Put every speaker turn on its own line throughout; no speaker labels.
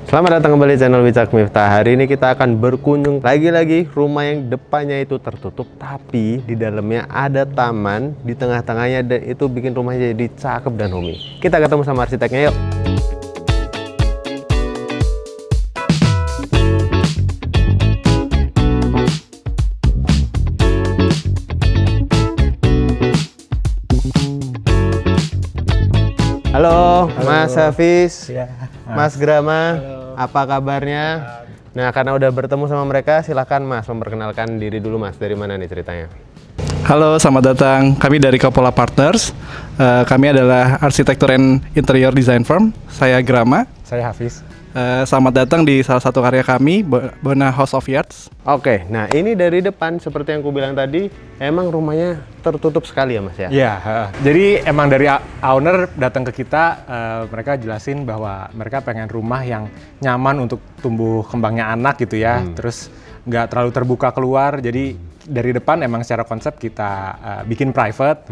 Selamat datang kembali di channel Wicak Miftah. Hari ini kita akan berkunjung lagi-lagi rumah yang depannya itu tertutup, tapi di dalamnya ada taman di tengah-tengahnya, dan itu bikin rumahnya jadi cakep dan homey. Kita ketemu sama arsiteknya, yuk. Halo, Mas Hafiz,
Ya,
Mas Grama, apa kabarnya? Nah, karena udah bertemu sama mereka, silahkan Mas memperkenalkan diri dulu, Mas. Dari mana nih ceritanya?
halo, selamat datang. Kami dari Kapola Partners. Kami adalah arsitektur and interior design firm. Saya Grama.
Saya Hafiz.
Selamat datang di salah satu karya kami, Bona House of Yards.
Oke, nah ini dari depan seperti yang aku bilang tadi, emang rumahnya tertutup sekali ya, Mas ya?
Iya, jadi emang dari owner datang ke kita, mereka jelasin bahwa mereka pengen rumah yang nyaman untuk tumbuh kembangnya anak gitu ya, terus nggak terlalu terbuka keluar, jadi dari depan emang secara konsep kita bikin private,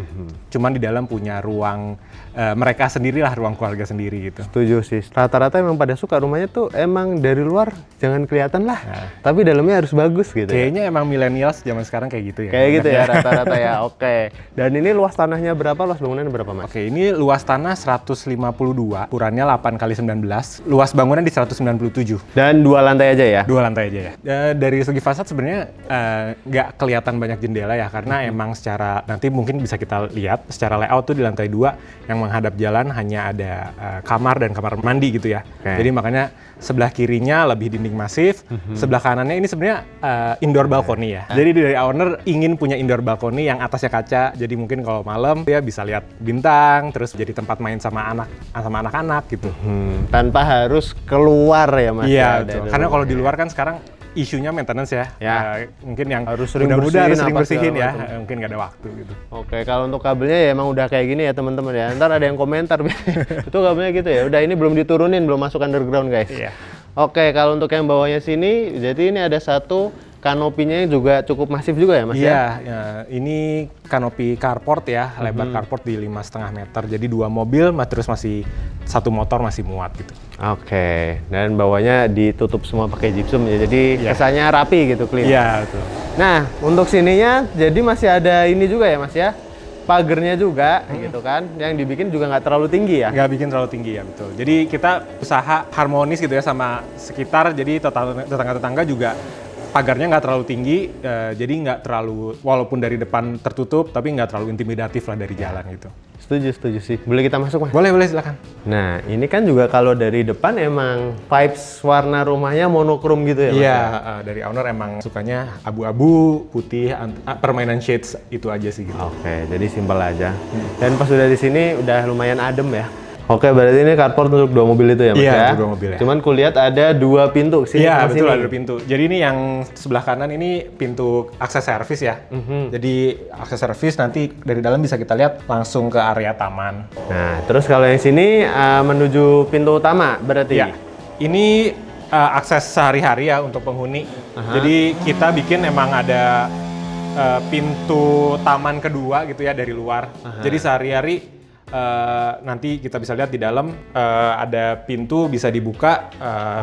cuman di dalam punya ruang mereka sendirilah, ruang keluarga sendiri gitu.
Setuju sih, rata-rata emang pada suka rumahnya tuh emang dari luar jangan kelihatan lah, tapi dalamnya harus bagus gitu.
Kayaknya emang millennials zaman sekarang kayak gitu ya.
Kayak gitu ya rata-rata ya, oke. Dan ini luas tanahnya berapa, luas bangunannya berapa, Mas?
Oke, ini luas tanah 152, ukurannya 8x19, luas bangunan di 197.
Dan 2 lantai aja ya?
2 lantai aja ya. Dari segi fasad sebenarnya nggak kelihatan banyak jendela ya, karena emang secara, nanti mungkin bisa kita lihat secara layout tuh di lantai 2 yang menghadap jalan hanya ada kamar dan kamar mandi gitu ya. Jadi makanya sebelah kirinya lebih dinding masif, sebelah kanannya ini sebenarnya indoor balcony ya. Jadi dari owner ingin punya indoor balcony yang atasnya kaca, jadi mungkin kalau malam dia bisa lihat bintang, terus jadi tempat main sama anak-anak gitu.
Tanpa harus keluar ya, Mas?
Iya,
ya,
betul. Karena kalau di luar kan sekarang isunya maintenance ya. Mungkin yang
harus sering
muda-muda harus
bersihin
sering
apa
bersihin
segala
ya.
macam.
Mungkin nggak ada waktu gitu.
Oke, kalau untuk kabelnya ya emang udah kayak gini ya teman-teman ya. Ntar ada yang komentar, itu kabelnya gitu ya. Udah, ini belum diturunin, belum masuk underground guys.
Iya.
Oke, kalau untuk yang bawahnya sini, jadi ini ada satu kanopinya juga cukup masif juga ya, Mas?
Iya, ya, ini kanopi carport ya, lebar carport di 5,5 meter. Jadi 2 mobil, terus masih 1 motor masih muat gitu.
Oke, dan bawahnya ditutup semua pakai gypsum ya. Jadi kesannya rapi gitu, clean.
Iya, betul.
Nah, untuk sininya jadi masih ada ini juga ya, Mas ya? Pagernya juga gitu kan, yang dibikin juga nggak terlalu tinggi ya?
Nggak bikin terlalu tinggi ya, betul. Jadi kita usaha harmonis gitu ya sama sekitar, jadi tetangga-tetangga juga pagarnya nggak terlalu tinggi, jadi nggak terlalu, walaupun dari depan tertutup, tapi nggak terlalu intimidatif lah dari jalan gitu.
Setuju sih. Boleh kita masuk, Mas?
Boleh, silakan.
Nah, ini kan juga kalau dari depan emang vibes warna rumahnya monokrom gitu ya, Mas?
Iya, dari owner emang sukanya abu-abu, putih, permainan shades itu aja sih gitu.
Oke, jadi simpel aja. Dan pas udah di sini udah lumayan adem ya. Oke, berarti ini carport untuk 2 mobil itu ya, Mas?
Iya,
ya?
2 mobil ya.
Cuman kulihat ada 2 pintu sini.
Iya,
ke
betul,
sini.
ada pintu. Jadi ini yang sebelah kanan ini pintu akses servis ya. Jadi akses servis nanti dari dalam bisa kita lihat langsung ke area taman.
Nah, terus kalau yang sini menuju pintu utama berarti?
Ya, ini akses sehari-hari ya untuk penghuni. Jadi kita bikin emang ada pintu taman kedua gitu ya dari luar. Jadi sehari-hari nanti kita bisa lihat di dalam ada pintu bisa dibuka,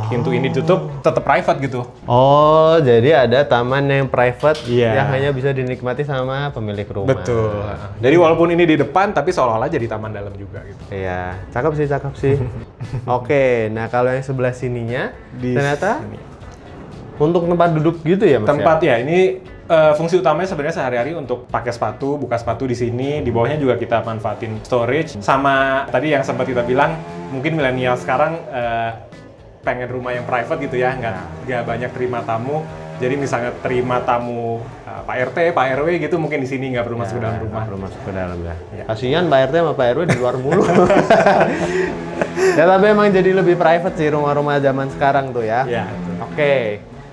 pintu ini ditutup, tetap private gitu.
Oh, jadi ada taman yang private
Iya.
yang hanya bisa dinikmati sama pemilik rumah.
Betul. Jadi walaupun ini di depan, tapi seolah-olah jadi taman dalam juga gitu.
Iya, cakep sih. Oke, nah kalau yang sebelah sininya
Di
ternyata
sini.
untuk tempat duduk gitu ya, Mas?
Tempat ya, ini fungsi utamanya sebenarnya sehari-hari untuk pakai sepatu, buka sepatu di sini. Di bawahnya juga kita manfaatin storage. Sama tadi yang sempat kita bilang, mungkin milenial sekarang pengen rumah yang private gitu ya, nggak banyak terima tamu. Jadi misalnya terima tamu Pak RT, Pak RW gitu, mungkin di sini nggak perlu masuk ke dalam rumah.
Nggak perlu masuk ke dalam ya.
Iya.
Kasihan Pak RT sama Pak RW di luar mulu. Ya, tapi emang jadi lebih private sih rumah-rumah zaman sekarang tuh ya.
Iya, betul.
Oke.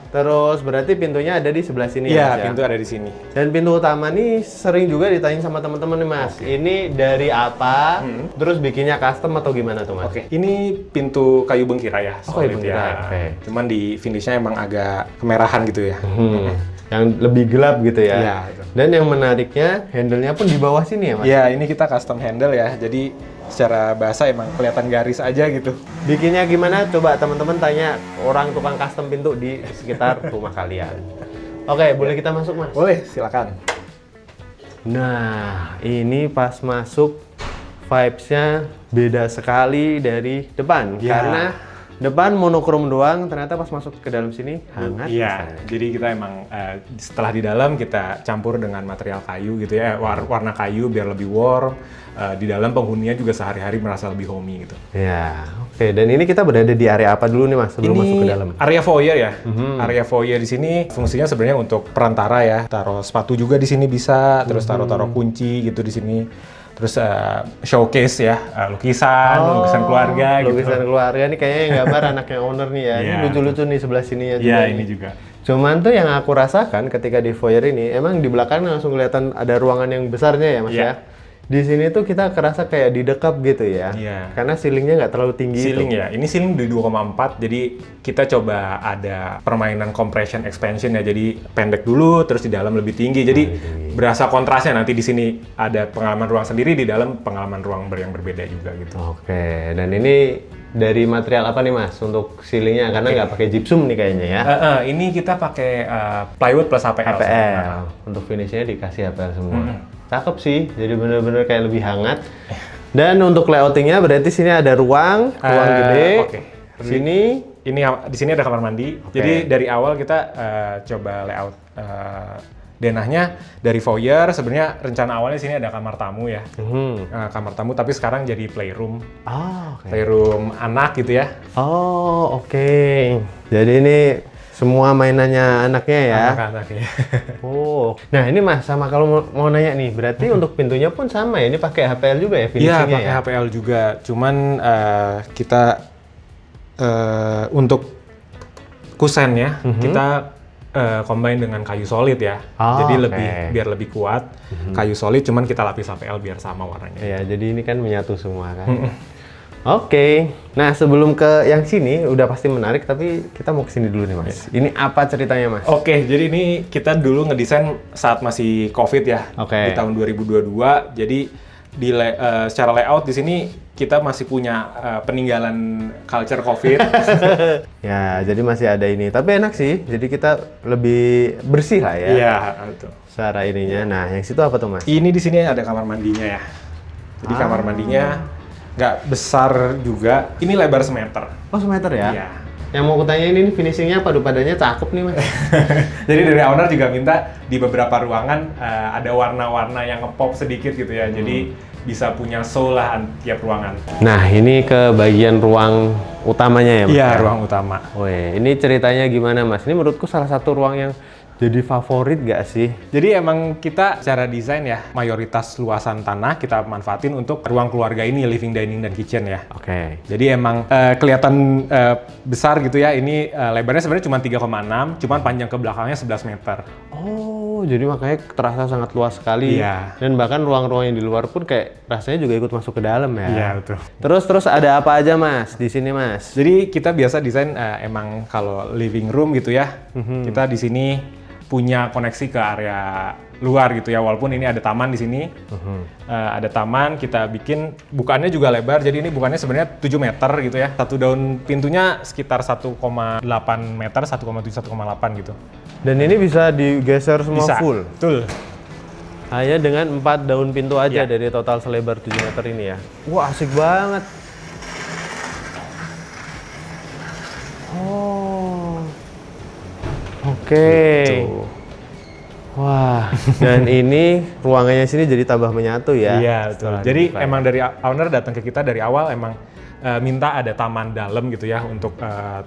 Terus berarti pintunya ada di sebelah sini
Iya,
ya, Mas, ya?
pintu ada di sini.
Dan pintu utama nih sering juga ditanya sama teman-teman nih, Mas. Ini dari apa? Terus bikinnya custom atau gimana tuh, Mas?
Oke, ini pintu kayu bengkira ya.
Oh, kayu
solid
bengkira,
ya.
oke.
Cuman di finishnya emang agak kemerahan gitu ya.
Yang lebih gelap gitu ya.
Iya, betul.
Dan yang menariknya handle-nya pun di bawah sini ya, Mas?
Ya, ini kita custom handle ya. Jadi secara bahasa emang kelihatan garis aja gitu.
Bikinnya gimana? Coba teman-teman tanya orang tukang custom pintu di sekitar rumah kalian. Oke, boleh kita masuk, Mas?
Boleh, silakan.
Nah, ini pas masuk vibes-nya beda sekali dari depan.
Ya.
Karena depan monokrom doang, ternyata pas masuk ke dalam sini hangat.
Iya, jadi kita emang setelah di dalam kita campur dengan material kayu gitu ya, warna kayu biar lebih warm. Di dalam penghuninya juga sehari-hari merasa lebih homey gitu.
Ya, oke. Dan ini kita berada di area apa dulu nih, Mas, sebelum
Ini
masuk ke dalam?
area foyer ya. Area foyer di sini fungsinya sebenarnya untuk perantara ya. Taruh sepatu juga di sini bisa, terus taruh kunci gitu di sini. Terus showcase ya, lukisan keluarga gitu.
Lukisan keluarga nih kayaknya yang gambar anaknya owner nih ya. Ini
Iya.
lucu-lucu nih sebelah sini ya.
Iya, ini juga.
Cuman tuh yang aku rasakan ketika di foyer ini, emang di belakang langsung kelihatan ada ruangan yang besarnya ya, Mas
Iya.
ya. Di sini tuh kita kerasa kayak didekap gitu ya.
Iya.
Karena ceilingnya nggak terlalu tinggi.
Ceiling
itu.
ya, ini ceiling di 2,4, jadi kita coba ada permainan compression expansion ya, jadi pendek dulu, terus di dalam lebih tinggi, jadi berasa kontrasnya. Nanti di sini ada pengalaman ruang sendiri, di dalam pengalaman ruang yang berbeda juga gitu.
Oke, dan ini dari material apa nih, Mas untuk ceilingnya? Karena nggak pakai gypsum nih kayaknya ya.
Ini kita pakai plywood plus HPL.
HPL. Untuk finishnya dikasih HPL semua. Cakep sih, jadi bener-bener kayak lebih hangat. Dan untuk layoutingnya berarti sini ada ruang gede.
Oke.
Sini
Ini di sini ada kamar mandi. Jadi dari awal kita coba layout denahnya dari foyer. Sebenarnya rencana awalnya sini ada kamar tamu ya. Kamar tamu, tapi sekarang jadi playroom. Playroom anak gitu ya.
Oh, oke. Jadi ini semua mainannya anaknya ya.
Anak-anak ya.
Oh. Nah, ini Mas sama kalau mau nanya nih, berarti untuk pintunya pun sama ya. Ini pakai HPL juga ya
Iya,
finishingnya
pakai
ya?
HPL juga. Cuman kita untuk kusennya kita combine dengan kayu solid ya.
Oh,
jadi
oke.
biar lebih kuat. Kayu solid, cuman kita lapis HPL biar sama warnanya.
Iya, jadi ini kan menyatu semua kan. Oke. Nah, sebelum ke yang sini udah pasti menarik, tapi kita mau ke sini dulu nih, Mas. Ini apa ceritanya, Mas?
Oke, jadi ini kita dulu ngedesain saat masih COVID ya.
Oke.
Di tahun 2022. Jadi secara layout di sini kita masih punya peninggalan culture COVID.
Ya, jadi masih ada ini. Tapi enak sih. Jadi kita lebih bersih lah ya.
Iya, betul.
Secara ininya. Nah, yang situ apa tuh, Mas?
Ini di sini ada kamar mandinya ya. Jadi kamar mandinya nggak besar juga. Ini lebar semeter.
Oh, semeter ya?
Iya.
Yang mau kutanya ini finishingnya padu-padannya cakep nih, Mas.
Jadi dari owner juga minta di beberapa ruangan ada warna-warna yang nge-pop sedikit gitu ya. Jadi bisa punya soul lah tiap ruangan.
Nah, ini ke bagian ruang utamanya ya, Mas?
Iya,
ya?
ruang utama.
Wih, ini ceritanya gimana, Mas? Ini menurutku salah satu ruang yang jadi favorit gak sih?
Jadi emang kita secara desain ya, mayoritas luasan tanah kita manfaatin untuk ruang keluarga ini, living, dining, dan kitchen ya.
Oke.
Jadi emang kelihatan besar gitu ya, ini lebarnya sebenarnya cuma 3,6, cuman panjang ke belakangnya 11 meter.
Oh, jadi makanya terasa sangat luas sekali.
Iya.
Dan bahkan ruang-ruang yang di luar pun kayak rasanya juga ikut masuk ke dalam ya.
Iya, betul.
Terus ada apa aja, Mas, di sini, Mas?
Jadi kita biasa desain emang kalau living room gitu ya, kita di sini punya koneksi ke area luar gitu ya, walaupun ini ada taman di sini. Ada taman, kita bikin bukaannya juga lebar, jadi ini bukannya sebenarnya 7 meter gitu ya. Satu daun pintunya sekitar 1,8 meter, 1,7, 1,8 gitu.
Dan ini bisa digeser semua
Bisa,
full?
betul.
Hanya dengan 4 daun pintu aja
Iya.
dari total selebar 7 meter ini ya. Wah, asik banget. Oh. Oke.
Gitu.
Wah, dan ini ruangannya sini jadi tambah menyatu ya.
Iya, betul.
setelah
Jadi
dibuka.
emang dari owner datang ke kita dari awal emang minta ada taman dalam gitu ya untuk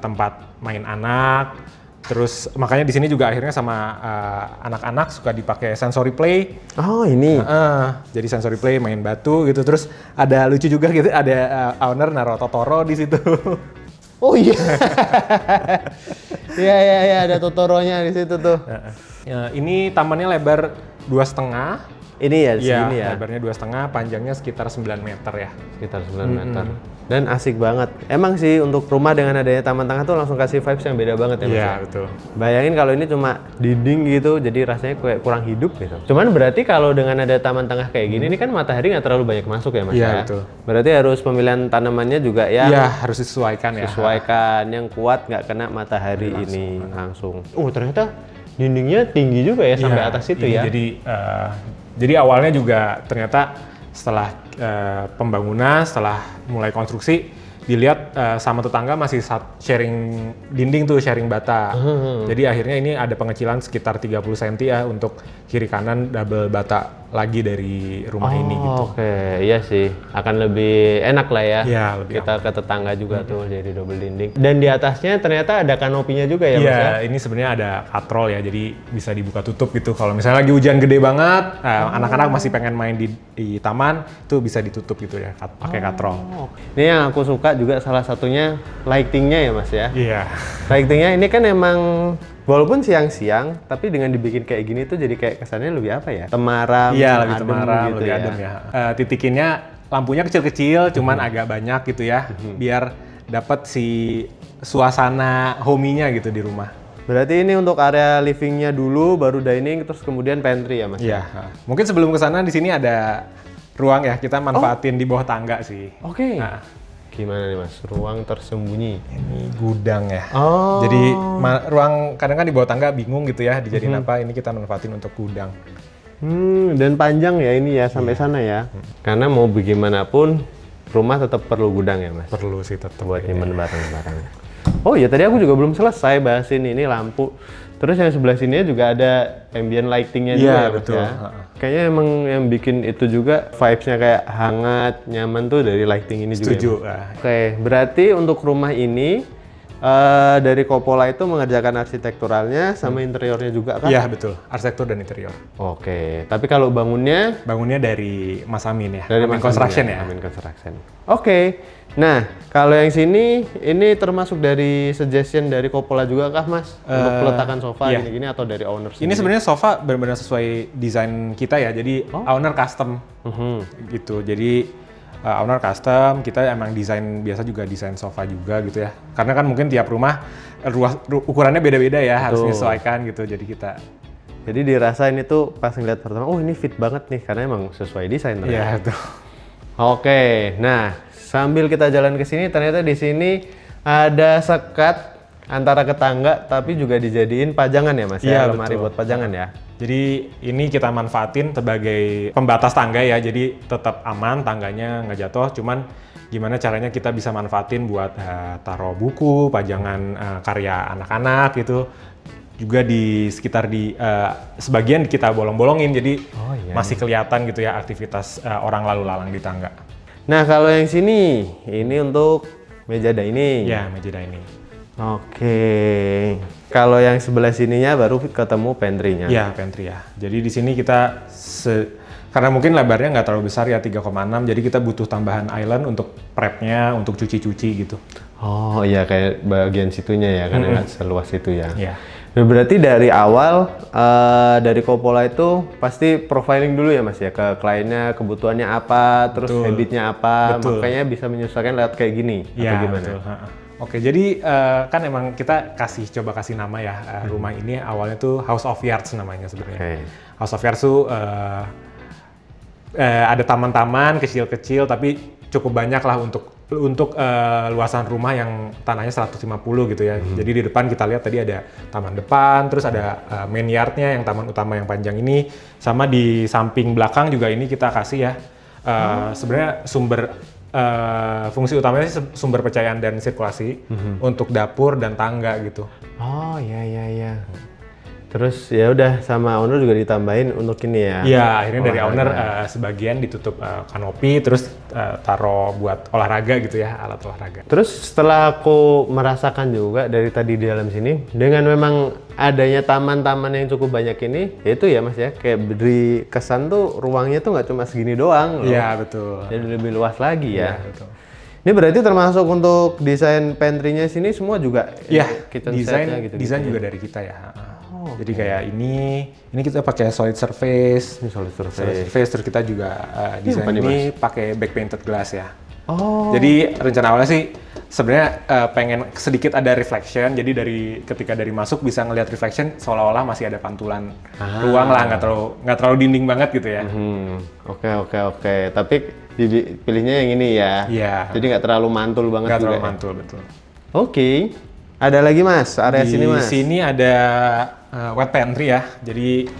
tempat main anak. Terus makanya di sini juga akhirnya sama anak-anak suka dipakai sensory play.
Oh, ini.
Jadi sensory play, main batu gitu. Terus ada lucu juga gitu, ada owner naruh Totoro di situ.
Oh iya. Iya, ada Totoronya di situ tuh.
Ini tamannya lebar 2,5.
ini ya di
Iya,
sini ya.
lebarnya 2,5, panjangnya sekitar 9 meter ya.
Sekitar 9 meter. Dan asik banget. Emang sih untuk rumah dengan adanya taman tengah tuh langsung kasih vibes yang beda banget ya Mas.
Iya,
ya?
betul.
Bayangin kalau ini cuma dinding gitu, jadi rasanya kayak kurang hidup gitu. Cuman berarti kalau dengan ada taman tengah kayak gini, ini kan matahari nggak terlalu banyak masuk ya Mas
Iya,
ya?
betul.
Berarti harus pemilihan tanamannya juga ya
Iya, harus disesuaikan ya.
sesuaikan, yang kuat nggak kena matahari ini langsung. Ternyata dindingnya tinggi juga ya sampai
Iya,
atas itu
ini
ya.
Jadi awalnya juga ternyata setelah pembangunan, setelah mulai konstruksi, dilihat sama tetangga masih sharing dinding tuh, sharing bata. Jadi akhirnya ini ada pengecilan sekitar 30 cm ya untuk kiri kanan double bata lagi dari rumah ini gitu.
Oke, iya sih. Akan lebih enak lah ya.
Iya, lebih
Kita ke tetangga juga tuh jadi double dinding. Dan di atasnya ternyata ada kanopinya juga ya Mas ya?
Iya, ini sebenarnya ada katrol ya, jadi bisa dibuka tutup gitu. Kalau misalnya lagi hujan gede banget, anak-anak masih pengen main di taman, itu bisa ditutup gitu ya, pakai katrol.
Ini yang aku suka juga salah satunya lightingnya ya Mas ya.
Iya.
Lightingnya ini kan emang walaupun siang-siang, tapi dengan dibikin kayak gini tuh jadi kayak kesannya lebih apa ya? Temaram,
Iya, lebih
adem
temaram,
gitu
lebih adem ya. Titikinnya lampunya kecil-kecil, cuman agak banyak gitu ya, biar dapat si suasana homey-nya gitu di rumah.
Berarti ini untuk area livingnya dulu, baru dining, terus kemudian pantry ya Mas?
Iya. Mungkin sebelum ke sana di sini ada ruang ya, kita manfaatin di bawah tangga sih.
Oke.
Nah,
Gimana nih Mas? Ruang tersembunyi.
ini gudang ya.
Oh.
Jadi ruang kadang kan di bawah tangga bingung gitu ya dijadiin apa, ini kita manfaatin untuk gudang.
Dan panjang ya ini ya sampai sana ya. Karena mau bagaimanapun rumah tetap perlu gudang ya Mas.
Perlu sih tetap.
Buat nyimpen barang-barang. Oh iya, tadi aku juga belum selesai bahasin ini lampu. Terus yang sebelah sini juga ada ambient lightingnya juga
Iya,
ya Mas
betul.
ya. Kayaknya emang yang bikin itu juga vibes-nya kayak hangat, nyaman tuh dari lighting ini
Setuju.
juga. Oke, berarti untuk rumah ini dari Coppola itu mengerjakan arsitekturalnya sama interiornya juga kan?
Iya, betul. Arsitektur dan interior.
Oke, tapi kalau bangunnya
Bangunnya dari Mas Amin ya.
dari
Amin
Mas
Construction
Amin
ya.
Amin Construction. Oke. Nah, kalau yang sini ini termasuk dari suggestion dari Coppola juga kah, Mas? Untuk peletakan sofa
iya.
gini-gini atau dari owner
Ini sebenarnya sofa benar-benar sesuai desain kita ya. Jadi owner custom gitu. Jadi owner custom, kita emang desain biasa juga desain sofa juga gitu ya. Karena kan mungkin tiap rumah ukurannya beda-beda ya, harus menyesuaikan gitu. Jadi kita
Jadi dirasa ini tuh pas ngeliat pertama, oh ini fit banget nih karena emang sesuai desain ternyata.
ya itu.
Oke, nah sambil kita jalan ke sini ternyata di sini ada sekat antara ke tangga tapi juga dijadiin pajangan ya Mas ya,
Iya,
lemari
betul.
buat pajangan ya.
Jadi ini kita manfaatin sebagai pembatas tangga ya, jadi tetap aman tangganya nggak jatuh, cuman gimana caranya kita bisa manfaatin buat taruh buku, pajangan karya anak-anak gitu. Juga di sekitar di sebagian kita bolong-bolongin, jadi masih kelihatan gitu ya aktivitas orang lalu lalang di tangga.
Nah kalau yang sini, ini untuk meja dining.
Ya, meja dining.
Oke, kalau yang sebelah sininya baru ketemu pantry-nya.
Ya, pantry ya. Jadi di sini kita karena mungkin lebarnya nggak terlalu besar ya 3,6, jadi kita butuh tambahan island untuk prepnya, untuk cuci-cuci gitu.
Oh iya, kayak bagian situnya ya, karena nggak seluas itu ya.
Iya.
Nah, berarti dari awal dari Coppola itu pasti profiling dulu ya Mas ya, ke kliennya kebutuhannya apa, terus
Betul.
habitnya apa,
Betul.
makanya bisa menyesuaikan lewat kayak gini atau
Iya,
gimana?
betul. Oke, jadi kan emang kita coba kasih nama ya rumah ini awalnya tuh House of Yards namanya sebenarnya.
Oke.
House of Yards tuh ada taman-taman kecil-kecil tapi cukup banyak lah untuk luasan rumah yang tanahnya 150 gitu ya. Jadi di depan kita lihat tadi ada taman depan, terus ada main yardnya yang taman utama yang panjang ini, sama di samping belakang juga ini kita kasih ya. Sebenarnya fungsi utamanya sih sumber pencahayaan dan sirkulasi untuk dapur dan tangga gitu.
Oh iya. Terus ya udah sama owner juga ditambahin untuk ini ya.
Iya, akhirnya dari owner sebagian ditutup kanopi, terus taruh buat olahraga gitu ya, alat olahraga.
Terus setelah aku merasakan juga dari tadi di dalam sini, dengan memang adanya taman-taman yang cukup banyak ini, ya itu ya Mas ya, kayak beri kesan tuh ruangnya tuh nggak cuma segini doang loh.
Iya, betul.
Jadi lebih luas lagi ya.
Iya, betul.
Ini berarti termasuk untuk desain pantry-nya sini semua juga
Iya,
kitchen
desain
set-nya gitu.
desain juga dari kita ya.
Oh,
Jadi kayak ini kita pakai solid surface.
ini solid
Solid
surface.
surface, terus kita juga desain
apa nih,
ini pakai back painted glass ya.
Oh.
Jadi rencana awalnya sih sebenarnya pengen sedikit ada reflection. Jadi ketika dari masuk bisa ngelihat reflection seolah-olah masih ada pantulan ruang lah, nggak terlalu dinding banget gitu ya.
Oke. Tapi pilihnya yang ini ya.
Iya.
Jadi nggak terlalu mantul banget
Nggak
juga.
terlalu
Ya?
mantul, betul.
Oke. Ada lagi Mas, area sini Mas.
Di sini ada wet pantry ya. Jadi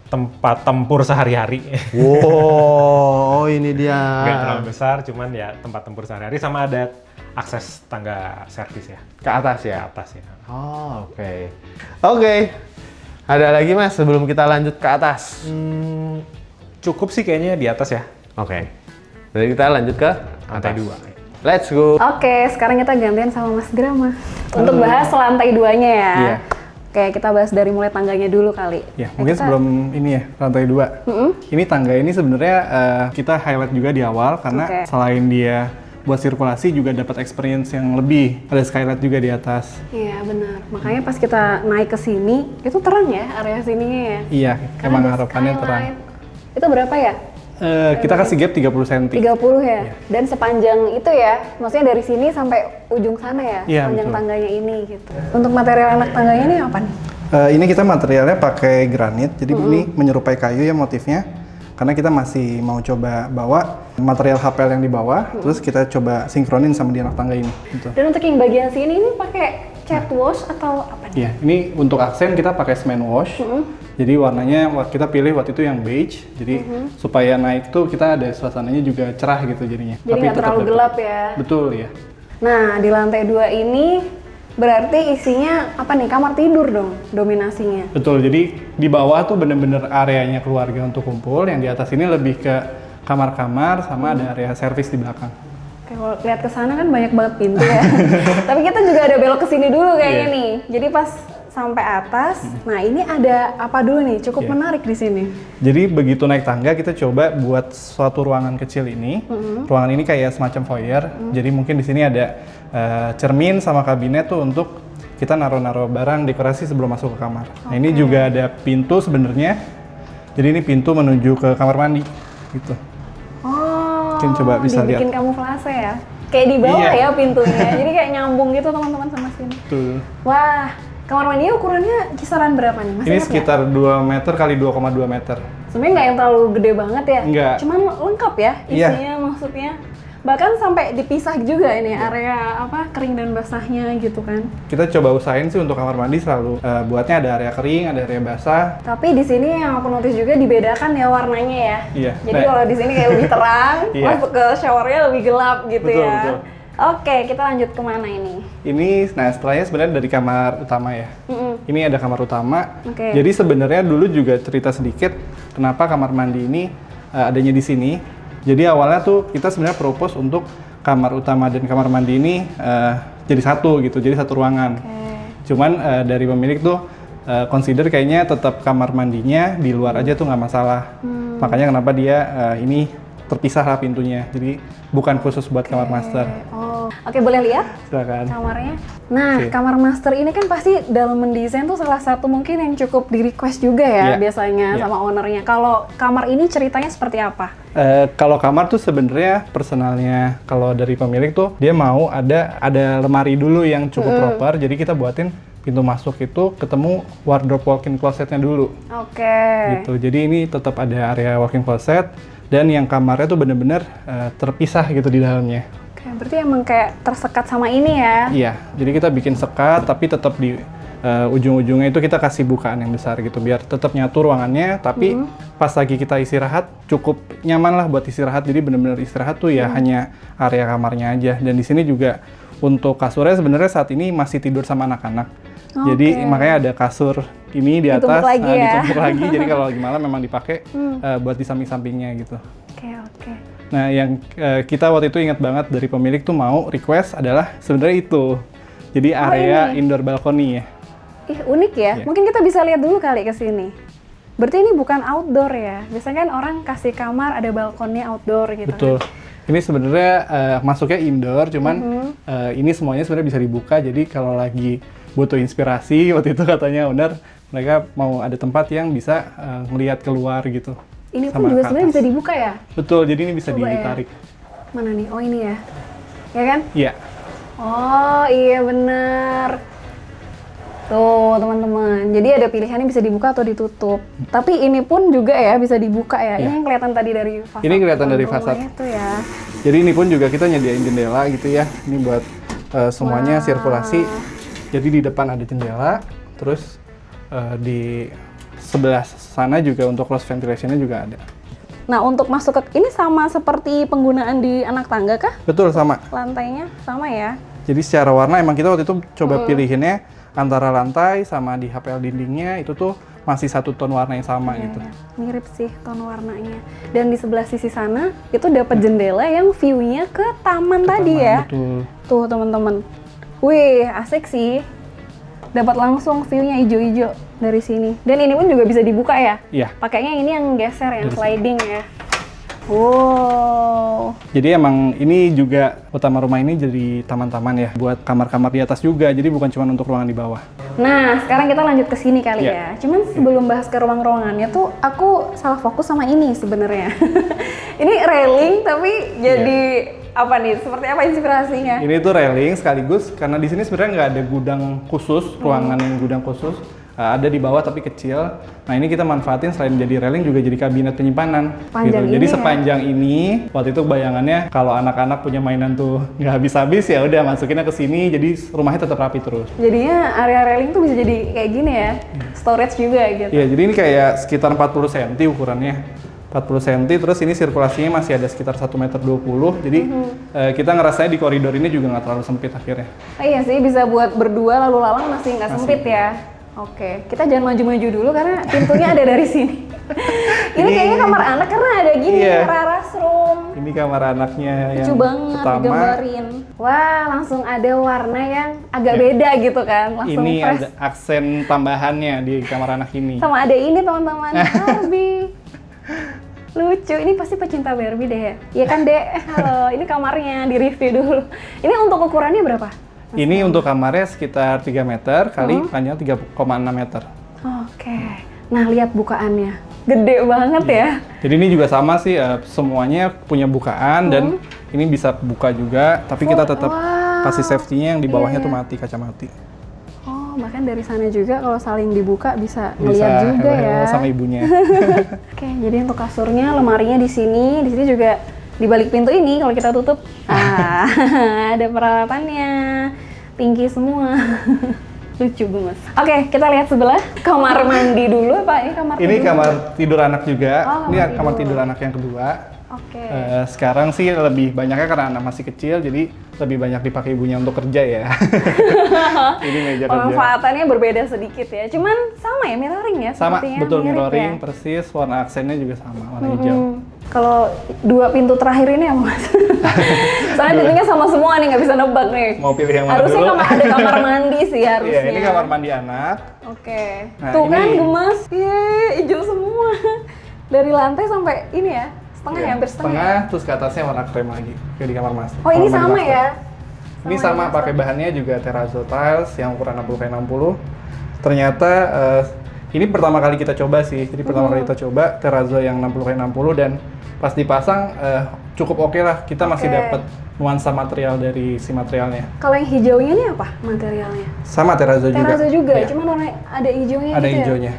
tempat tempur sehari-hari.
Wow, ini dia.
Nggak terlalu besar, cuman ya tempat tempur sehari-hari, sama ada akses tangga servis ya.
Ke atas
Ke
ya.
atas ya.
Oh, oke. Oke. Ada lagi Mas sebelum kita lanjut ke atas.
Cukup sih kayaknya di atas ya.
Oke. Jadi kita lanjut ke
Lantai
atas.
2.
Let's go.
Oke, sekarang kita gantian sama Mas Grama untuk bahas lantai 2-nya ya.
Iya.
Oke, kita bahas dari mulai tangganya dulu kali.
Ya, mungkin sebelum ini ya, lantai 2. Ini tangga ini sebenarnya kita highlight juga di awal karena
Oke.
selain dia buat sirkulasi juga dapat experience yang lebih. Ada skylight juga di atas.
Iya, benar. Makanya pas kita naik ke sini, itu terang ya area sininya ya.
Iya,
Karena
emang
ada
harapannya
skylight.
terang.
Itu berapa ya?
Kita kasih gap 30 cm.
30 ya?
Iya.
Dan sepanjang itu ya? Maksudnya dari sini sampai ujung sana ya?
Iya,
sepanjang
betul.
tangganya ini gitu. Untuk material anak tangganya ini apa nih?
Ini kita materialnya pakai granit, jadi ini menyerupai kayu ya motifnya. Karena kita masih mau coba bawa material HPL yang di bawah, terus kita coba sinkronin sama di anak tangga ini. Gitu.
Dan untuk yang bagian sini ini pakai cat wash atau apa nih?
Iya, ini untuk aksen kita pakai cement wash. Jadi warnanya kita pilih waktu itu yang beige. Jadi supaya naik tuh kita ada suasananya juga cerah gitu jadinya.
Jadi nggak
tetap
terlalu
dapet.
gelap ya?
Betul ya.
Nah, di lantai 2 ini berarti isinya apa nih? Kamar tidur dong dominasinya.
Betul. Jadi di bawah tuh bener-bener areanya keluarga untuk kumpul. Yang di atas ini lebih ke kamar-kamar sama ada area servis di belakang.
Oke, kalau lihat ke sana kan banyak banget pintu ya. Tapi kita juga ada belok ke sini dulu kayaknya
Iya.
nih. Jadi pas sampai atas, nah ini ada apa dulu nih? Cukup
Iya.
menarik di sini.
Jadi begitu naik tangga kita coba buat suatu ruangan kecil ini. Ruangan ini kayak semacam foyer. Jadi mungkin di sini ada cermin sama kabinet tuh untuk kita naruh-naruh barang dekorasi sebelum masuk ke kamar. Nah ini juga ada pintu sebenarnya. Jadi ini pintu menuju ke kamar mandi gitu.
Oh,
Mungkin coba bisa
dibikin
lihat.
kamuflase ya? Kayak di bawah
Iya.
ya pintunya. Jadi kayak nyambung gitu teman-teman sama sini.
Betul.
Wah, kamar mandinya ukurannya kisaran berapa nih? Masih
Ini
ingat nggak?
sekitar 2 meter kali 2,2 meter.
Sebenarnya nggak yang terlalu gede banget ya?
Nggak.
Cuman lengkap ya
Iya.
isinya maksudnya. Bahkan sampai dipisah juga ini area apa kering dan basahnya gitu kan.
Kita coba usahain sih untuk kamar mandi selalu buatnya ada area kering, ada area basah.
Tapi di sini yang aku notice juga dibedakan ya warnanya ya.
Iya.
Jadi
Nah.
kalau di sini kayak lebih terang,
Iya.
masuk ke showernya lebih gelap gitu
Betul,
ya.
betul.
Oke, kita lanjut kemana ini?
Ini, nah setelahnya sebenarnya dari kamar utama ya. Ini ada kamar utama.
Oke.
Jadi sebenarnya dulu juga cerita sedikit kenapa kamar mandi ini adanya di sini. Jadi awalnya tuh kita sebenarnya propose untuk kamar utama dan kamar mandi ini jadi satu gitu, jadi satu ruangan. Cuman dari pemilik tuh consider kayaknya tetap kamar mandinya di luar aja tuh nggak masalah. Makanya kenapa dia ini terpisah lah pintunya. Jadi bukan khusus buat kamar master.
Oh, oke boleh lihat
Silakan.
kamarnya. Nah,
Oke.
kamar master ini kan pasti dalam mendesain tuh salah satu mungkin yang cukup di request juga ya
Iya.
biasanya
Iya.
sama ownernya. Kalau kamar ini ceritanya seperti apa?
Kalau kamar tuh sebenarnya personalnya kalau dari pemilik tuh dia mau ada lemari dulu yang cukup proper. Jadi kita buatin pintu masuk itu ketemu wardrobe walk-in closetnya dulu.
Oke.
Gitu. Jadi ini tetap ada area walk-in closet dan yang kamarnya tuh bener-bener terpisah gitu di dalamnya.
Oke, berarti emang kayak tersekat sama ini ya?
Iya. Jadi kita bikin sekat tapi tetap di ujung-ujungnya itu kita kasih bukaan yang besar gitu biar tetap nyatu ruangannya tapi pas lagi kita istirahat cukup nyaman lah buat istirahat. Jadi bener-bener istirahat tuh ya hanya area kamarnya aja. Dan di sini juga untuk kasurnya sebenarnya saat ini masih tidur sama anak-anak. Jadi makanya ada kasur ini di atas,
Ditumpuk lagi ya.
ditumpuk lagi. Jadi kalau lagi malam memang dipakai buat di samping-sampingnya gitu.
Oke, oke.
Nah yang kita waktu itu ingat banget dari pemilik tuh mau request adalah sebenarnya itu. Jadi area
ini.
indoor balcony ya.
Ih, unik ya.
Iya.
Mungkin kita bisa lihat dulu kali ke sini. Berarti ini bukan outdoor ya? Biasanya kan orang kasih kamar ada balkonnya outdoor gitu
Betul.
kan?
Ini sebenarnya masuknya indoor, cuman ini semuanya sebenarnya bisa dibuka. Jadi kalau lagi butuh inspirasi, waktu itu katanya owner mereka mau ada tempat yang bisa ngelihat keluar gitu.
Ini pun
Sama
juga
ke
sebenarnya
atas.
bisa dibuka ya?
Betul, jadi ini bisa
Coba ya.
ditarik.
Mana nih? Oh ini ya? Ya kan?
Iya.
Oh iya bener. Tuh teman-teman, jadi ada pilihannya bisa dibuka atau ditutup. Tapi ini pun juga ya bisa dibuka ya. Ini
Iya.
yang kelihatan tadi dari fasad.
Ini kelihatan dari
rumahnya
fasad.
Itu ya.
Jadi ini pun juga kita nyediain jendela gitu ya. Ini buat semuanya
Wah.
sirkulasi. Jadi di depan ada jendela, terus di sebelah sana juga untuk cross ventilation-nya juga ada.
Nah untuk masuk ke ini sama seperti penggunaan di anak tangga kah?
Betul, sama.
Lantainya sama ya?
Jadi secara warna emang kita waktu itu coba pilihinnya antara lantai sama di HPL dindingnya itu tuh masih satu ton warna yang sama
Iya,
gitu.
iya. Mirip sih ton warnanya. Dan di sebelah sisi sana itu dapat jendela yang view-nya ke taman tadi ya.
Betul.
Tuh teman-teman. Wih, asik sih. Dapat langsung view-nya hijau-hijau dari sini. Dan ini pun juga bisa dibuka ya?
Iya.
Pakainya ini yang geser, yang
Dari
sliding ya. Wow.
Jadi emang ini juga utama rumah ini jadi taman-taman ya buat kamar-kamar di atas juga. Jadi bukan cuma untuk ruangan di bawah.
Nah, sekarang kita lanjut ke sini kali
Iya.
ya. Cuman sebelum bahas ke ruang-ruangannya tuh aku salah fokus sama ini sebenarnya. Ini railing tapi jadi apa nih? Seperti apa inspirasinya?
Ini tuh railing sekaligus karena di sini sebenarnya nggak ada gudang khusus, ruangan yang gudang khusus. Ada di bawah tapi kecil. Nah ini kita manfaatin selain jadi railing juga jadi kabinet penyimpanan.
Panjang
Jadi
ini ya?
sepanjang ini, waktu itu bayangannya kalau anak-anak punya mainan tuh nggak habis-habis ya udah masukinnya ke sini. Jadi rumahnya tetap rapi terus.
Jadinya area railing tuh bisa jadi kayak gini ya. Storage juga gitu.
Iya, jadi ini kayak sekitar 40 cm ukurannya. 40 cm, terus ini sirkulasinya masih ada sekitar 1,20 meter. Jadi kita ngerasanya di koridor ini juga nggak terlalu sempit akhirnya.
Oh, iya sih, bisa buat berdua lalu lalang masih nggak sempit ya. Oke, kita jangan maju-maju dulu karena pintunya ada dari sini. Ini kayaknya kamar anak karena ada gini,
Iya.
raras room.
Ini kamar anaknya
Lucu
yang
banget
pertama.
digambarin. Wah, langsung ada warna yang agak
Ya.
beda gitu kan. Langsung
Ini
fresh.
ada aksen tambahannya di kamar anak ini.
Sama ada ini teman-teman, Barbie. Lucu, ini pasti pecinta Barbie deh ya? Iya kan Dek? Halo, ini kamarnya, di review dulu. Ini untuk ukurannya berapa?
Ini untuk kamarnya sekitar 3 meter kali panjang 3,6 meter.
Oke, nah lihat bukaannya. Gede banget ya.
Jadi ini juga sama sih, semuanya punya bukaan dan ini bisa buka juga, tapi kita tetap
wow.
kasih safety-nya yang di bawahnya
Iya.
tuh mati, kaca mati.
Oh, bahkan dari sana juga kalau saling dibuka bisa
Bisa
ngeliat juga ya.
hewe-hewe sama ibunya.
Oke, jadi untuk kasurnya, lemarinya di sini juga di balik pintu ini kalau kita tutup, ada peralatannya, tinggi semua. Lucu gemes. Oke, kita lihat sebelah kamar mandi dulu apa ini kamar
Ini
tidur?
kamar tidur anak juga.
Oh,
Ini
kamar
kamar
tidur.
tidur anak yang kedua.
Oke.
Sekarang sih lebih banyaknya karena anak masih kecil, jadi lebih banyak dipakai ibunya untuk kerja ya. Ini meja kerja.
Pemanfaatannya berbeda sedikit ya. Cuman sama ya, mirroring ya
Sama,
sepertinya.
betul
mirip
mirroring,
ya.
persis. Warna aksennya juga sama, warna hijau.
Kalau dua pintu terakhir ini apa mas? Soalnya pintunya sama semua nih, nggak bisa nebak nih.
Mau pilih yang mana
Harusnya
dulu?
ada kamar mandi sih harusnya.
Iya, ini kamar mandi anak.
Oke.
Nah,
Tuh kan
ini-
gemas. Yeay, hijau semua. Dari lantai sampai ini ya, setengah ya,
Iya,
hampir setengah.
setengah, terus ke atasnya warna krem lagi, kayak di kamar mas.
Oh ini
kamar mandi
sama
master.
ya?
Ini
Sama
sama,
ya,
pakai bahannya juga terrazzo tiles yang ukuran 60x60. Ternyata ini pertama kali kita coba sih. Jadi pertama kali kita coba terrazzo yang 60x60 dan pas dipasang cukup oke lah. Kita masih
Oke.
dapat nuansa material dari si materialnya.
Kalau yang hijaunya ini apa materialnya?
Sama terrazzo juga.
Terrazzo juga,
Iya,
cuman warna ada hijaunya
ada
gitu ya?
hijaunya.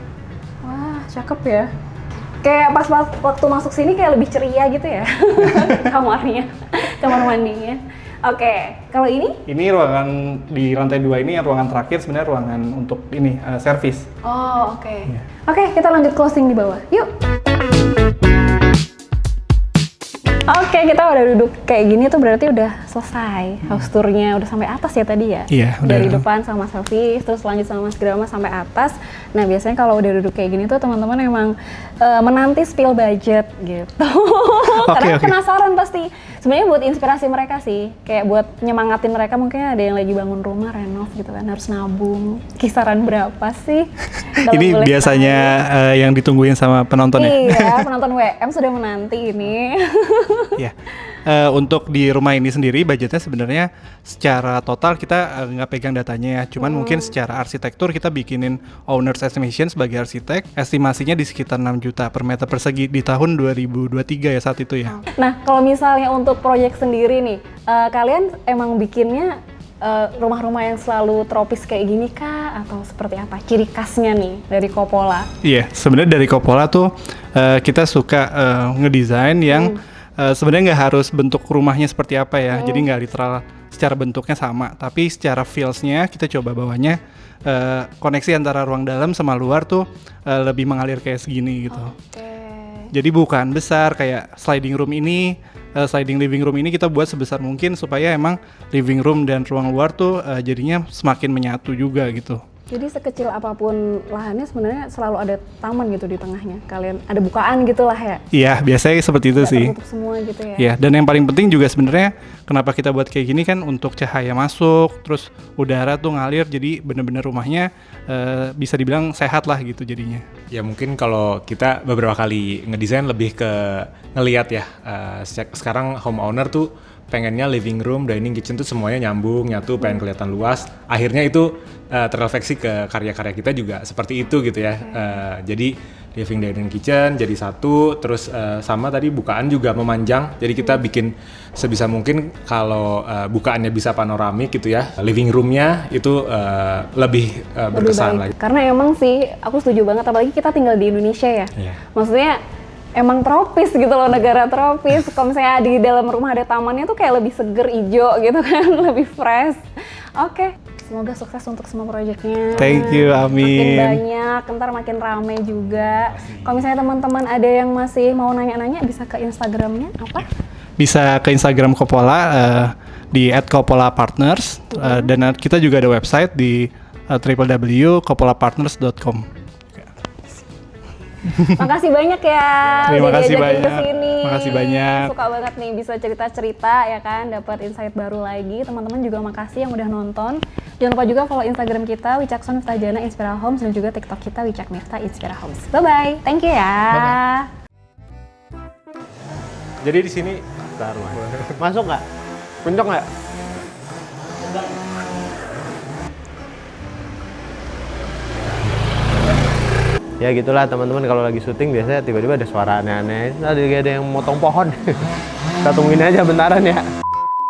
Wah, cakep ya. Kayak pas waktu masuk sini kayak lebih ceria gitu ya kamarnya, kamar mandinya. Oke, kalau ini?
Ini ruangan di lantai 2 ini yang ruangan terakhir sebenarnya ruangan untuk ini servis.
Oh, oke.
Iya.
Oke, kita lanjut closing di bawah. Yuk. Oke, kita udah duduk kayak gini tuh berarti udah selesai house tour-nya, udah sampai atas ya tadi ya?
Iya, udah.
Dari depan sama selfie, terus lanjut sama Mas Grama sampai atas. Nah, biasanya kalau udah duduk kayak gini tuh teman-teman emang menanti spill budget gitu. Karena
Oke.
penasaran pasti. Sebenarnya buat inspirasi mereka sih, kayak buat nyemangatin mereka mungkin ada yang lagi bangun rumah, renov gitu kan, harus nabung. Kisaran berapa sih? Kalau
Ini
boleh
biasanya yang ditungguin sama penonton ya.
Iya, penonton WM sudah menanti ini.
Iya. untuk di rumah ini sendiri budgetnya sebenarnya secara total kita nggak pegang datanya ya. Cuman mungkin secara arsitektur kita bikinin owner's estimation sebagai arsitek. Estimasinya di sekitar 6 juta per meter persegi di tahun 2023 ya saat itu ya.
Nah, kalau misalnya untuk proyek sendiri nih, kalian emang bikinnya rumah-rumah yang selalu tropis kayak gini kah? Atau seperti apa? Ciri khasnya nih dari Coppola?
Iya, sebenarnya dari Coppola tuh kita suka ngedesain yang sebenarnya nggak harus bentuk rumahnya seperti apa ya, jadi nggak literal secara bentuknya sama, tapi secara feels-nya kita coba bawanya koneksi antara ruang dalam sama luar tuh lebih mengalir kayak segini gitu. Jadi bukan besar kayak sliding room ini, sliding living room ini kita buat sebesar mungkin supaya emang living room dan ruang luar tuh jadinya semakin menyatu juga gitu.
Jadi sekecil apapun lahannya sebenarnya selalu ada taman gitu di tengahnya. Kalian ada bukaan gitu lah ya?
Iya, biasanya seperti itu sih.
Tertutup semua gitu ya?
Iya, dan yang paling penting juga sebenarnya kenapa kita buat kayak gini kan untuk cahaya masuk, terus udara tuh ngalir, jadi bener-bener rumahnya bisa dibilang sehat lah gitu jadinya.
Ya mungkin kalau kita beberapa kali ngedesain lebih ke ngelihat ya, sekarang homeowner tuh pengennya living room, dining, kitchen tuh semuanya nyambung, nyatu, pengen kelihatan luas. Akhirnya itu terrefleksi ke karya-karya kita juga seperti itu gitu ya. Jadi living, dining, kitchen jadi satu, terus sama tadi bukaan juga memanjang. Jadi kita bikin sebisa mungkin kalau bukaannya bisa panoramik gitu ya. Living roomnya itu lebih berkesan lagi.
Karena emang sih aku setuju banget, apalagi kita tinggal di Indonesia ya.
Iya.
Maksudnya emang tropis gitu loh, negara tropis. Kalau misalnya di dalam rumah ada tamannya tuh kayak lebih seger, hijau gitu kan, lebih fresh. Oke, semoga sukses untuk semua proyeknya.
Thank you, amin.
Makin banyak, ntar makin rame juga. Kalau misalnya teman-teman ada yang masih mau nanya-nanya, bisa ke Instagramnya apa?
Bisa ke Instagram Coppola di @coppolapartners dan kita juga ada website di www.coppolapartners.com.
Makasih banyak ya
Terima
udah
kasih
diajakin
banyak.
kesini.
Makasih banyak.
Suka banget nih bisa cerita-cerita ya kan, dapat insight baru lagi. Teman-teman juga makasih yang udah nonton. Jangan lupa juga follow Instagram kita Wicakson Miftah Jana Inspira Homes dan juga TikTok kita Wicak Miftah Inspira Homes. Bye bye. Thank you ya.
Jadi di sini
Masuk nggak? Puncak nggak? Ya gitulah teman-teman, kalau lagi syuting biasanya tiba-tiba ada suara aneh-aneh. Ada yang motong pohon. Kita tungguin aja bentaran ya.